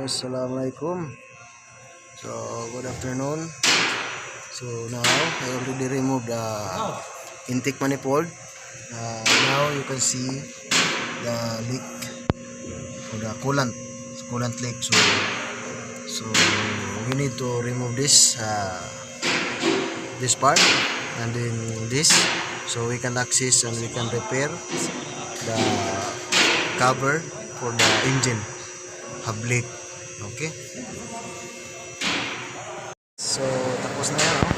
Assalamualaikum. So good afternoon. So now I already removed the intake manifold. Now you can see the leak or the coolant leak. So we need to remove this part and then this, so we can access and we can repair the cover for the engine have leak. Okay. So tapos na yan, oh.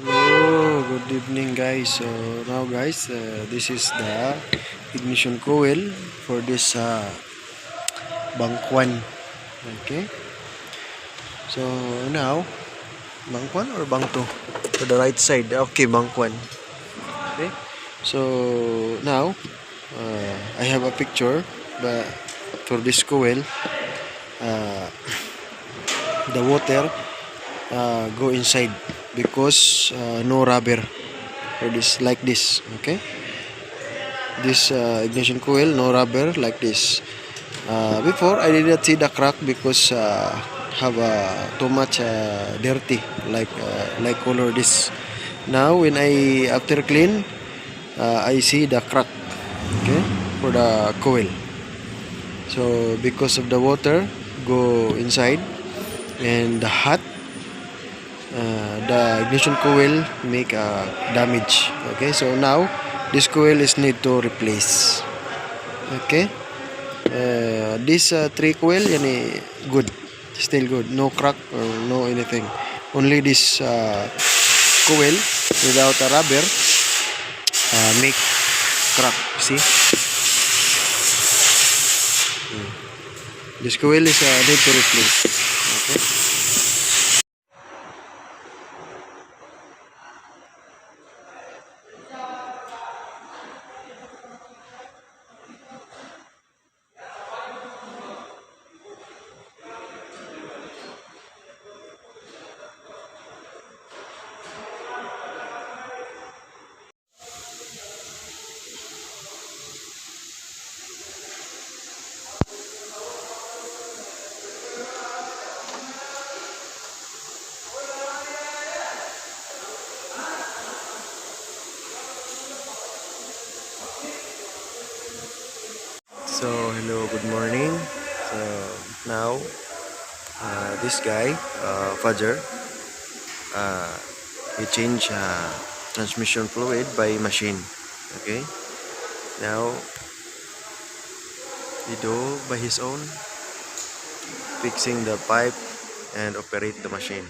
Hello, good evening guys. So now guys, this is the ignition coil for this bank 1. Okay. So now bank 1 or bank 2? To the right side. Okay, bank 1. Okay. So now I have a picture, but for this coil, the water go inside because no rubber for this, like this. Okay, this ignition coil, no rubber, like this. Before I did not see the crack because have too much dirty, like color this. Now when I after clean, I see the crack. Okay, for the coil. So because of the water go inside and the hot, the ignition coil make damage. Okay, so now this coil is need to replace. Okay, this 3 coil yani good, still good, no crack or no anything. Only this coil without a rubber make crack. See, this coil is need to replace. Okay. So hello, good morning. So now this guy Fajr, he changed transmission fluid by machine. Okay, now he do by his own, fixing the pipe and operate the machine.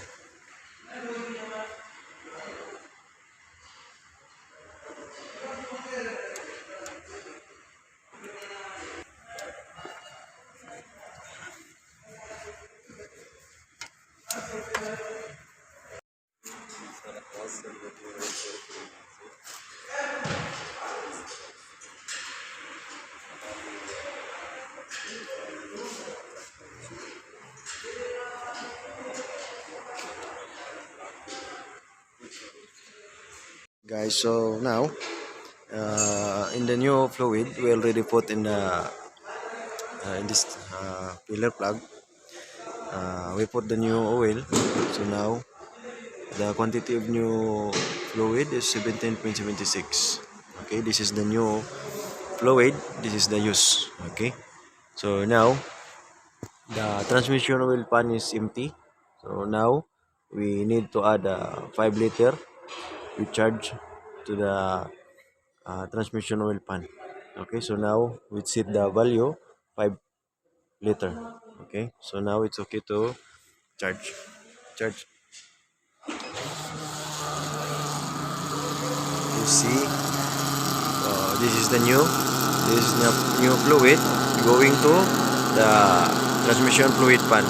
Guys, so now in the new fluid we already put in the in this pillar plug, we put the new oil. So now the quantity of new fluid is 17.76. Okay, this is the new fluid, this is the use. Okay, so now the transmission oil pan is empty, so now we need to add 5 liter recharge to the transmission oil pan. Okay, so now we set the value 5 liter. Okay, so now it's okay to charge. You see, this is the new fluid going to the transmission fluid pan,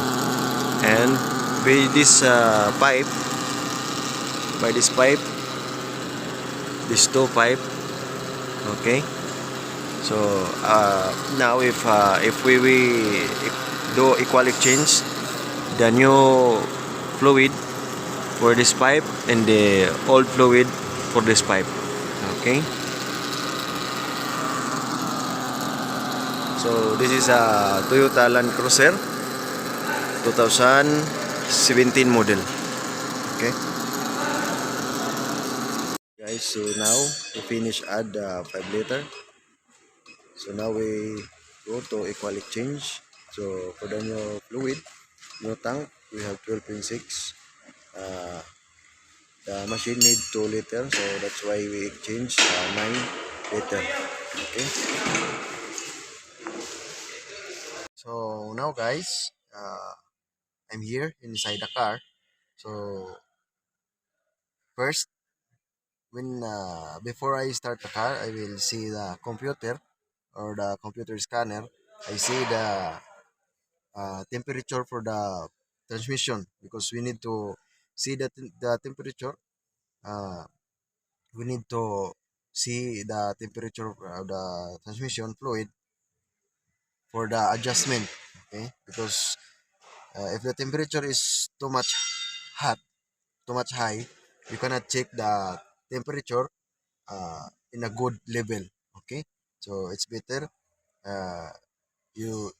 and by this pipe, this two pipe. Okay, so now if we do equal exchange, the new fluid for this pipe and the old fluid for this pipe. Okay, so this is a Toyota Land Cruiser 2017 model. Okay guys, so now we finish add 5 liter. So now we go to equal exchange. So for the new fluid, new tank, we have 12.6. The machine need 2 liter, so that's why we exchange 9 liter. Okay. So now guys, I'm here inside the car. So first, when before I start the car, I will see the computer or the computer scanner. I see the temperature for the transmission, because we need to see the temperature. Uh, we need to see the temperature of the transmission fluid for the adjustment. Okay, because if the temperature is too much hot, too much high, you cannot check the temperature in a good level. Okay, so it's better uh, you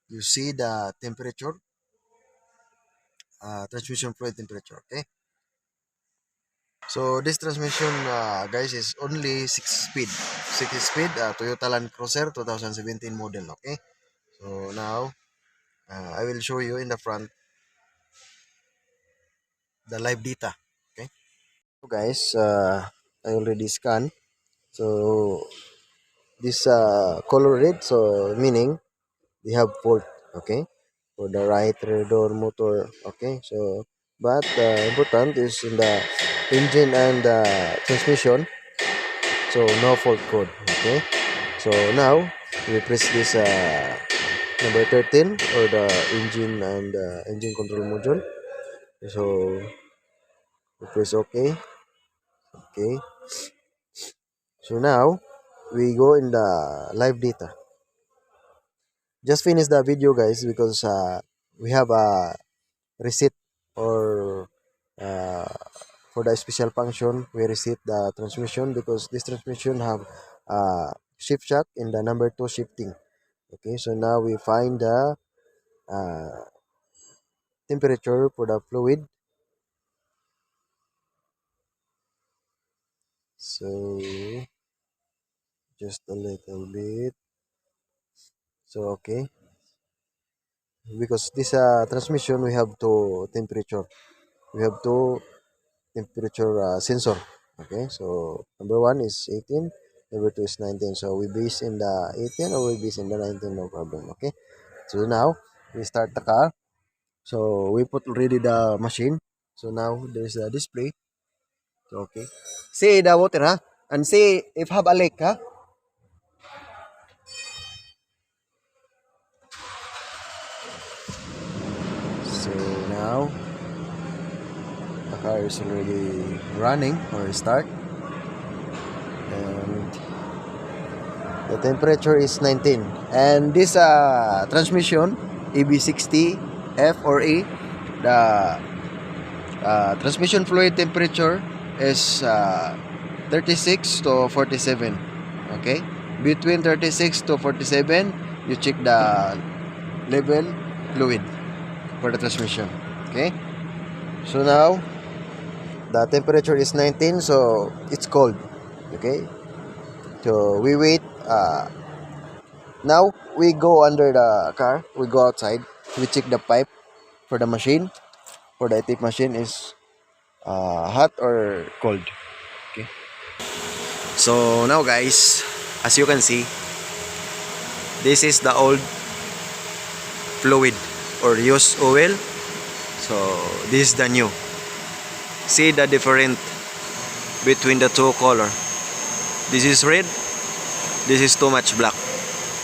you see the temperature, transmission fluid temperature. Okay, so this transmission guys is only 6 speed Toyota Land Cruiser 2017 model. Okay, so now I will show you in the front the live data. Okay, so guys, I already scanned. So this color red, so meaning they have fault. Okay, for the right rear door motor. Okay, so but important is in the engine and the transmission, so no fault code. Okay, so now we press this number 13 or the engine and engine control module. So we press OK. Okay, so now we go in the live data. Just finish the video guys, because we have a receipt, or uh, for the special function we receipt the transmission, because this transmission have shift shock in the number 2 shifting. Okay, so now we find the uh, temperature for the fluid. So just a little bit. So okay, because this transmission we have to temperature, we have to temperature sensor. Okay, so number 1 is 18, number 2 is 19, so we base in the 18 or we base in the 19, no problem. Okay, so now we start the car. So we put already the machine, so now there's a display. So okay, see the water, ha, and see if have a leak, ha. So now the car is already running or start, and the temperature is 19. And this transmission EB60F or E, the transmission fluid temperature is 36 to 47. Okay, between 36 to 47 you check the level fluid for the transmission. Okay, so now the temperature is 19, so it's cold. Okay, so we wait. Now we go under the car, we go outside, we check the pipe for the machine, for the tape machine is hot or cold. Okay, so now guys, as you can see, this is the old fluid or used oil. So this is the new. See the difference between the two color. This is red, this is too much black,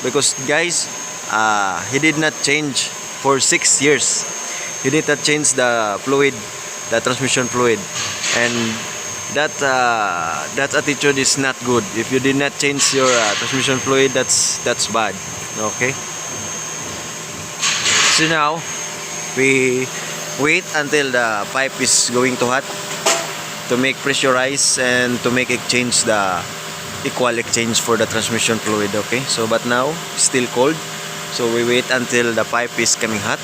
because guys, he did not change for 6 years. He did not change the fluid, the transmission fluid, and that attitude is not good. If you did not change your transmission fluid, that's bad. Okay, so now we wait until the pipe is going to hot to make pressurize and to make exchange the equal exchange for the transmission fluid. Okay, so but now still cold, so we wait until the pipe is coming hot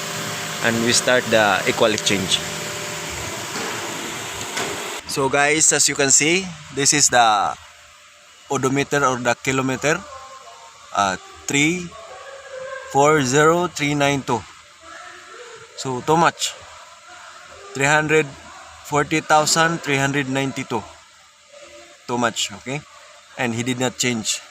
and we start the equal exchange. So guys, as you can see, this is the odometer or the kilometer, 340392. So too much, 340,392, too much. Okay, and he did not change.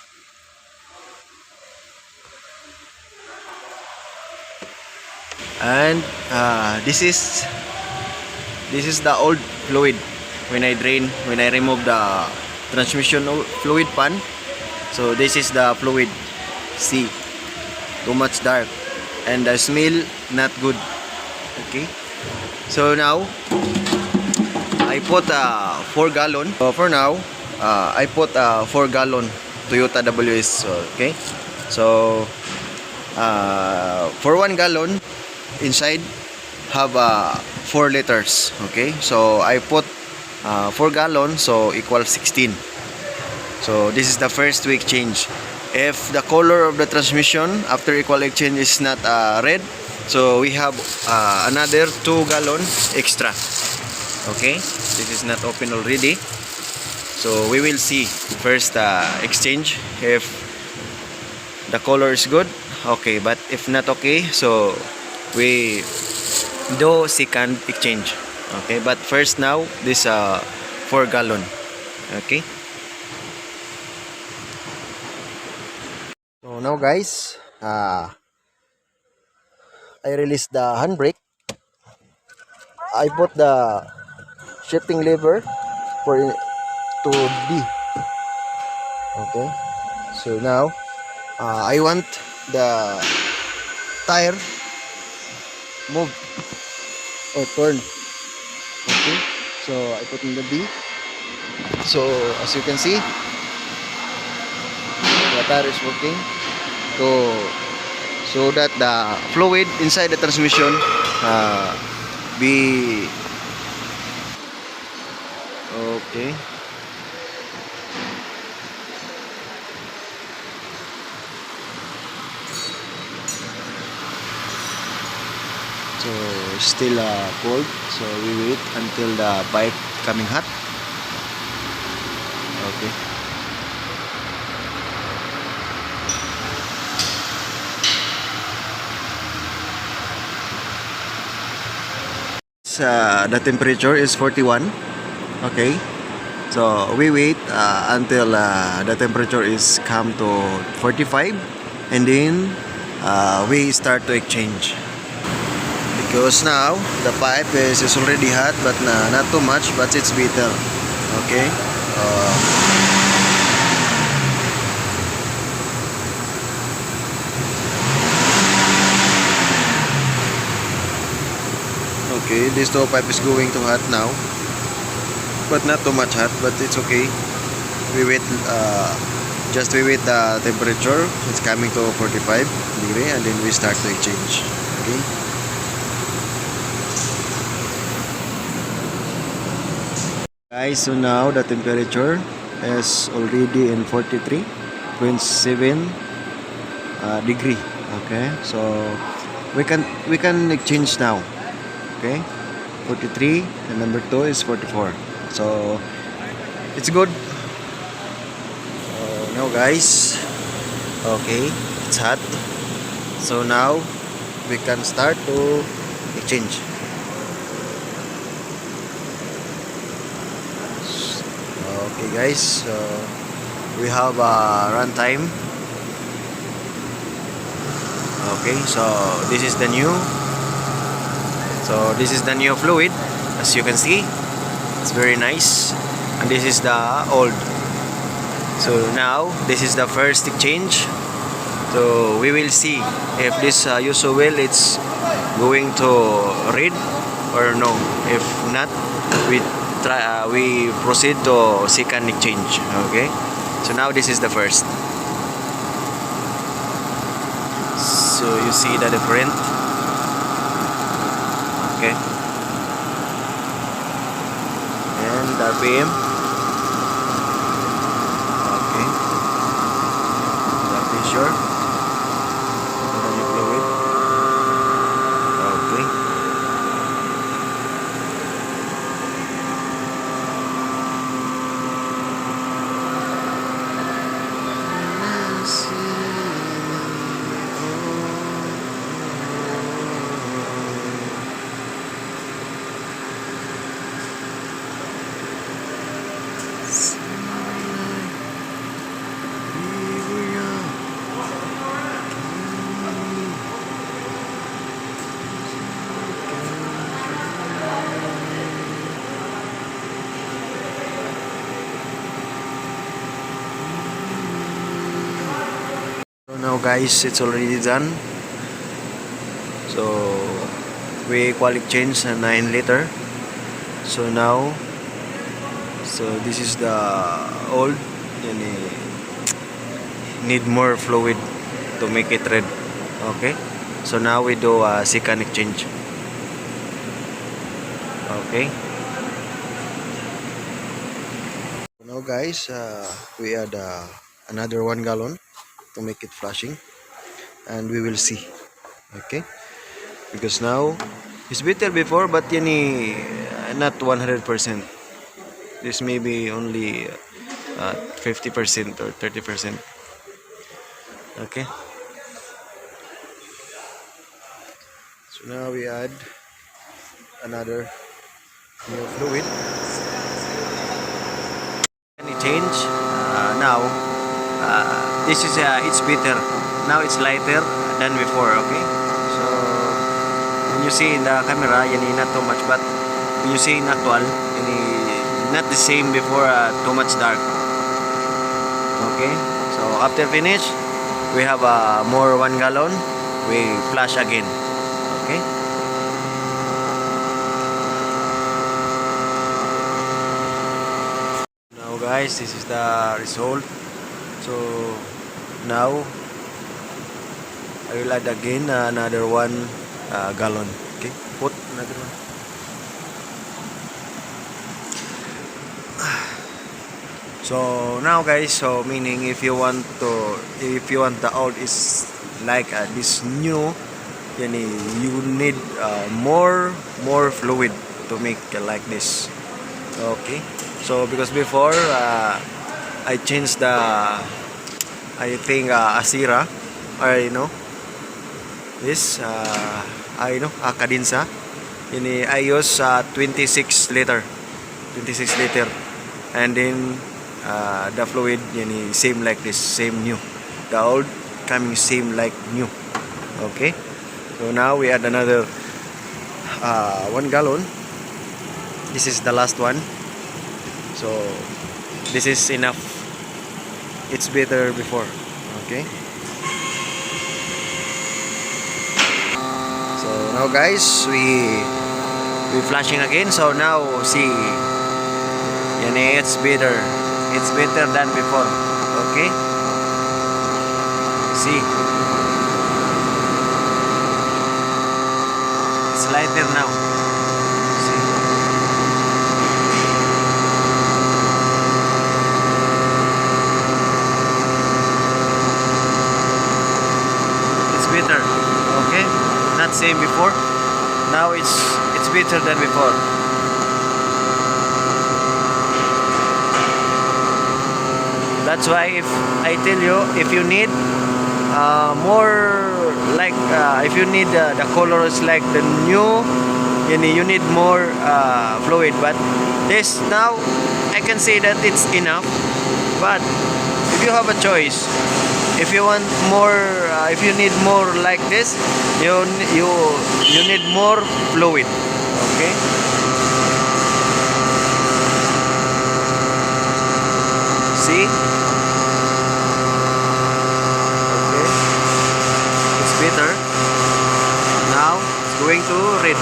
And this is the old fluid. When I remove the transmission fluid pan, so this is the fluid. See, too much dark and the smell not good. Okay, so now I put 4 gallon. So for now, I put 4 gallon Toyota WS. Okay, so for 1 gallon inside have 4 liters. Okay, so I put 4 gallon, so equal 16. So this is the first week change. If the color of the transmission after equal exchange is not red, so we have another 2 gallon extra. Okay, this is not open already, so we will see first exchange if the color is good. Okay, but if not okay, so we do second exchange. Okay, but first now this 4 gallon. Okay, so now guys, I release the handbrake. I put the shifting lever for to D. Okay, so now I want the tire move or turn. Okay, so I put in the D. So as you can see, the tire is working so that the fluid inside the transmission be okay. So still cold, so we wait until the pipe coming hot. Okay, the temperature is 41. Okay, so we wait until the temperature is come to 45, and then we start to exchange. Because now the pipe is already hot, but not too much, but it's bitter. Okay, okay, this top pipe is going to hot now, but not too much hot, but it's okay. We wait, just we wait the temperature. It's coming to 45 degree, and then we start to exchange. Okay. Guys, so now the temperature is already in 43.7 degree. Okay, so we can exchange now. Okay, 43 and number 2 is 44, so it's good. Now guys, okay, it's hot, so now we can start to exchange. Okay guys, we have a run time. Okay, so this is the new fluid. As you can see, it's very nice, and this is the old. So now this is the first exchange, so we will see if this Yuso wheel it's going to read or no. If not, we proceed to second exchange. Okay, so now this is the first. So you see the different. Okay. and RPM. Okay. The pressure. The new fluid. Okay. So now guys, it's already done. So we quality change 9 liter. So now, so this is the old. Yani, need more fluid to make it red. Okay. So now we do a second exchange. Okay. Now guys, we add another 1 gallon to make it flashing, and we will see. Okay. Because now it's better before, but yani not 100%. This may be only 50% or 30%. Okay. So now we add another new fluid. Any change? Now this is it's bitter. Now it's lighter than before. Okay. So when you see in the camera, yani not too much, but when you see in actual, yani not the same before. Too much dark. Okay. So after finish, we have more 1 gallon. We flash again. Okay. Now guys, this is the result. So now I will add again another 1 gallon. Okay, put another one. So now guys, so meaning if you want the old is like this new, yani you need more fluid to make like this. Okay. So because before I changed the, I think Asira, or this Kadinsa. I use 26 liter, and then the fluid same like this, same new. The old coming same like new. Okay. So now we add another 1 gallon. This is the last one. So this is enough. It's better before. Okay. So now guys, we flashing again. So now see, it's better. It's better than before. Okay. See, it's lighter now. See. It's better. Okay. Not same before. Now it's better than before. That's why if I tell you, if you need more like if you need the colors like the new, you need more fluid. But this now I can say that it's enough. But if you have a choice, if you want more, if you need more like this, you need more fluid. Okay. See. Bitter. Now it's going to red.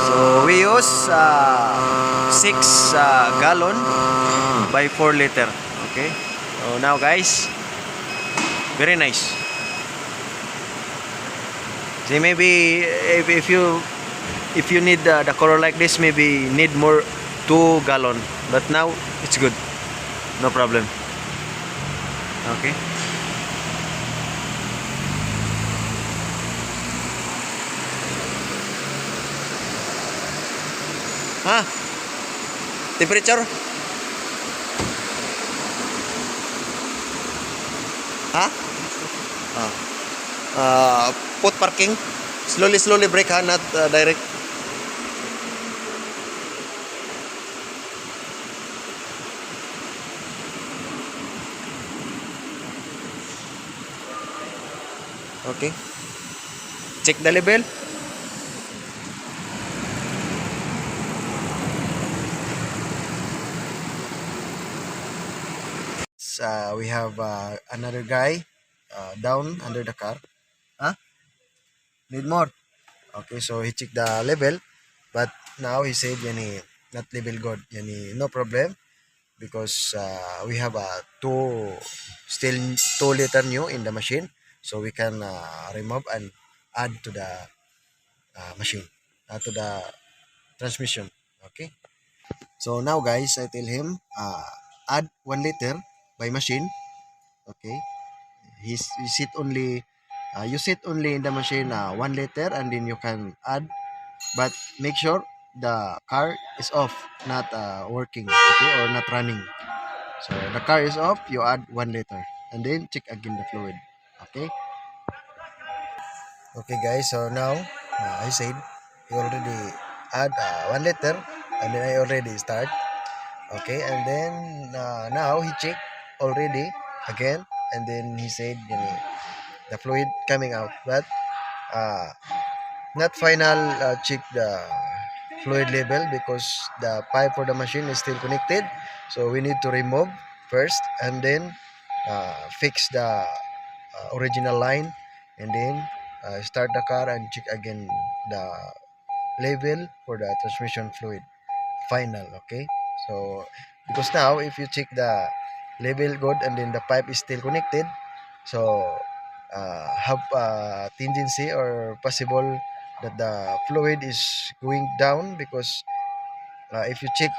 So we use 6 gallon by 4 liter. Okay. So now guys, very nice. See, maybe if you if you need the color like this, maybe need more 2 gallon, but now it's good, no problem. Okay. Ha? Temperature? Ha? Ah. Put parking. Slowly brake ha, not direct. Okay. Check the level. We have another guy down under the car. Huh? Need more. Okay, so he checked the level, but now he said yani not level good. Yani no problem because we have a still 2 liter new in the machine, so we can remove and add to the machine, to the transmission. Okay. So now guys, I tell him add 1 liter by machine. Okay. He sit only you sit only in the machine 1 liter and then you can add, but make sure the car is off, not working, okay, or not running. So the car is off, you add 1 liter and then check again the fluid. Okay. Okay guys, so now I said he already add 1 liter and then I already start. Okay, and then now he check already again, and then he said the fluid coming out, but uh, not final check the fluid level because the pipe for the machine is still connected, so we need to remove first and then fix the original line, and then start the car and check again the level for the transmission fluid final. Okay, so because now if you check the level good and then the pipe is still connected, so have a tendency or possible that the fluid is going down because if you check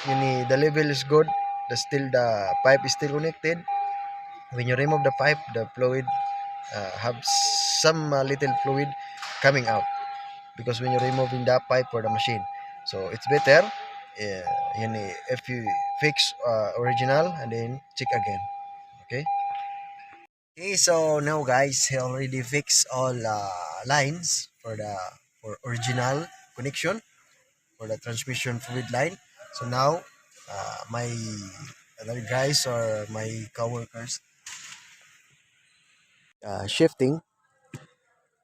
the level is good, the pipe is still connected. When you remove the pipe, the fluid have some little fluid coming out because when you're removing the pipe for the machine, so it's better if you fix original and then check again. Okay. Okay, so now guys, he already fixed all lines for original connection for the transmission fluid line. So now my other guys or my coworkers shifting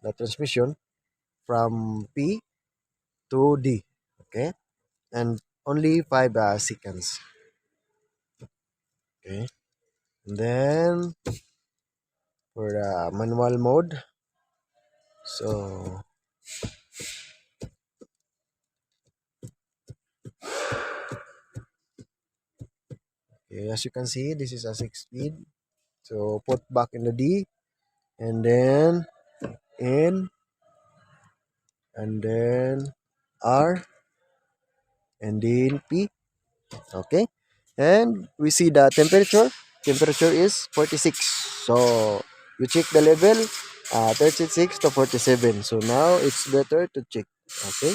the transmission from P to D. Okay, and only 5 seconds. Okay, and then for the manual mode, so okay, as you can see, this is a 6 speed. So put back in the D, and then in, and then R, and then P. Okay, and we see the temperature. Temperature is 46. So you check the level, 36 to 47. So now it's better to check. Okay.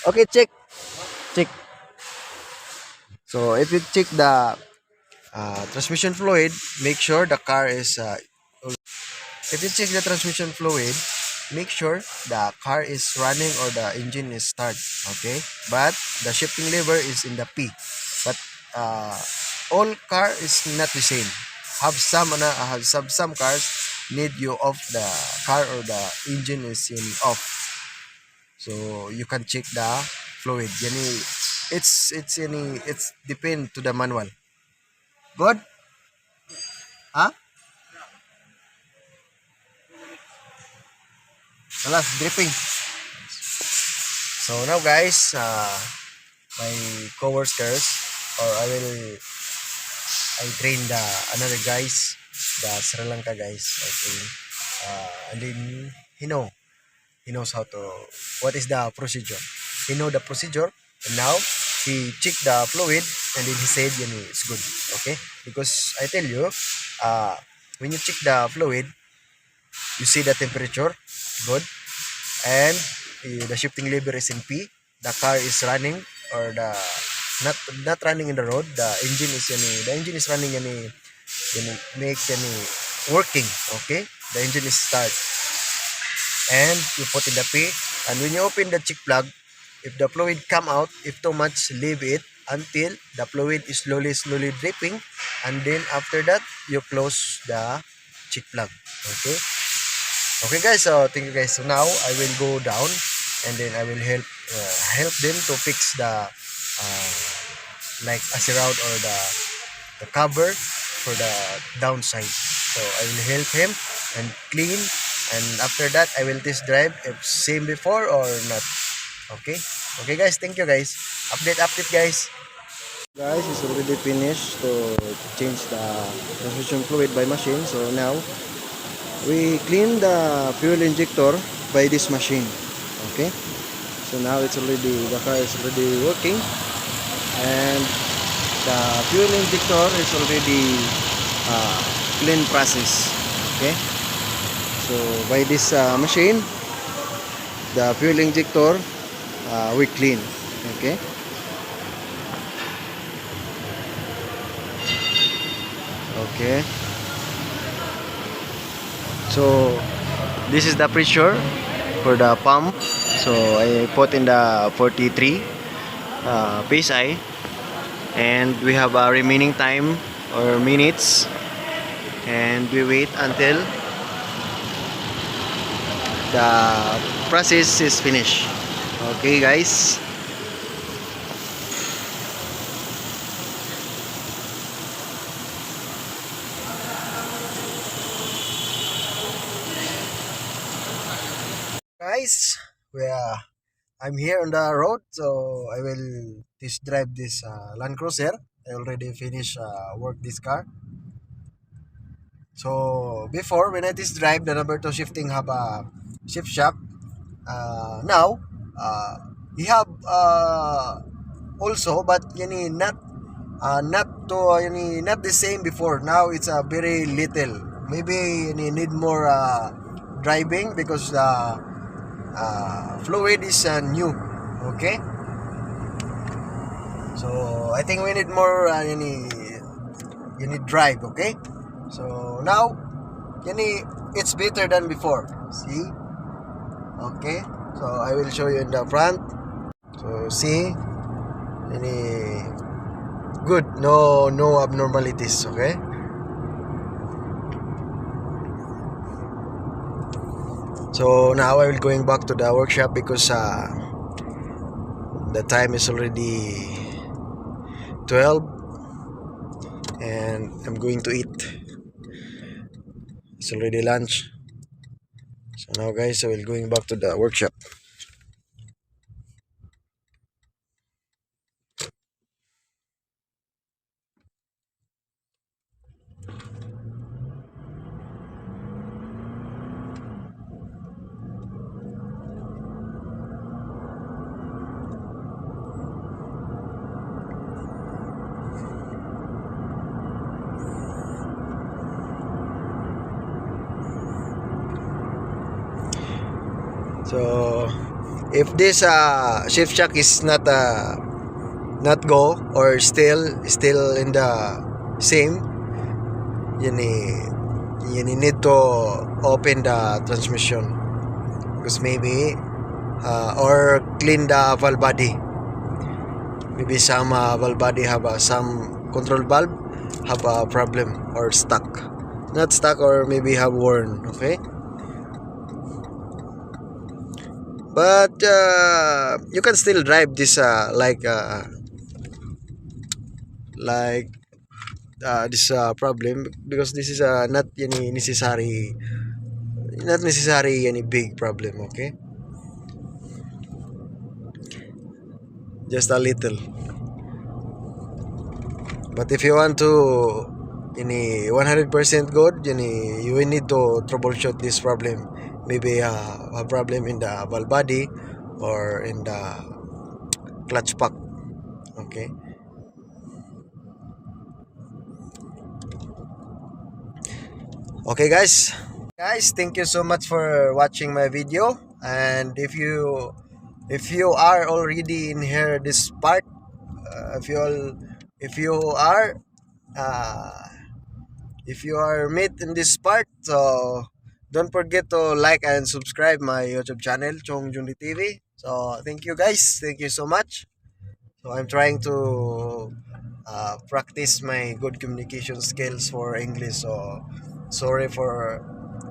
Okay, check. Check. So if you check the transmission fluid, make sure the car is if you check the transmission fluid, make sure the car is running or the engine is start. Okay, but the shifting lever is in the P. But all car is not the same. Have some cars need you off the car or the engine is in off. So you can check the fluid. Yani it's depend to the manual. Good? Huh? Wala, dripping. So now guys, my coworkers or I train the another guys, the Sri Lanka guys. I train, and then he know he knows how to, what is the procedure. He know the procedure, and now he check the fluid, and then he said, it's good. Okay, because I tell you, when you check the fluid, you see the temperature, good, and the shifting lever is in P. The car is running, or the not running in the road. The engine is running make working. Okay, the engine is start, and you put in the P, and when you open the check plug, if the fluid come out, if too much, leave it until the fluid is slowly dripping, and then after that you close the check plug. Okay. Okay guys, so thank you guys. So now I will go down, and then I will help them to fix the like a shroud, or the cover for the downside. So I will help him and clean, and after that I will test drive if same before or not. Okay. Okay guys, thank you guys. Update guys. Guys, it's already finished to change the transmission fluid by machine. So now we clean the fuel injector by this machine. Okay, so now the car is already working, and the fuel injector is already clean process. Okay, so by this machine, the fuel injector we clean. Okay, okay. So this is the pressure for the pump. So I put in the 43 psi, and we have a remaining time or minutes, and we wait until the process is finished. Okay guys. Guys, I'm here on the road, so I will test drive this Land Cruiser. I already finished work this car. So before, when I test drive, the number 2 shifting have a shift shock. Now he have also, but not the same before. Now it's a very little. Maybe need more driving, because the fluid is new. Okay, so I think we need more you need drive. Okay, so now it's better than before. See, okay, so I will show you in the front. So see, good, no abnormalities. Okay, so now I will going back to the workshop, because the time is already 12, and I'm going to eat. It's already lunch. So now guys, I will going back to the workshop. So if this shift shock is not go, or still in the same, you need to open the transmission, because maybe or clean the valve body. Maybe some valve body have some control valve have a problem, or not stuck, or maybe have worn. Okay, but you can still drive this this problem, because this is not any necessary any big problem. Okay, just a little. But if you want to 100% good, you will need to troubleshoot this problem maybe a problem in the valve body or in the clutch pack. Okay. Okay, guys, thank you so much for watching my video. And if you are already in here this part, if you are uh, if you are met in this part, so don't forget to like and subscribe my YouTube channel, Chong Jundi TV. So thank you, guys, thank you so much. So I'm trying to practice my good communication skills for English. So sorry for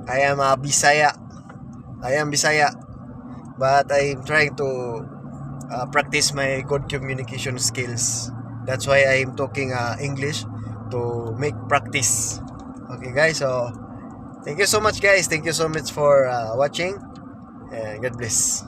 I am a Bisaya. I am Bisaya, but I'm trying to practice my good communication skills. That's why I'm talking English to make practice. Okay, guys. So thank you so much, guys. Thank you so much for watching, and God bless.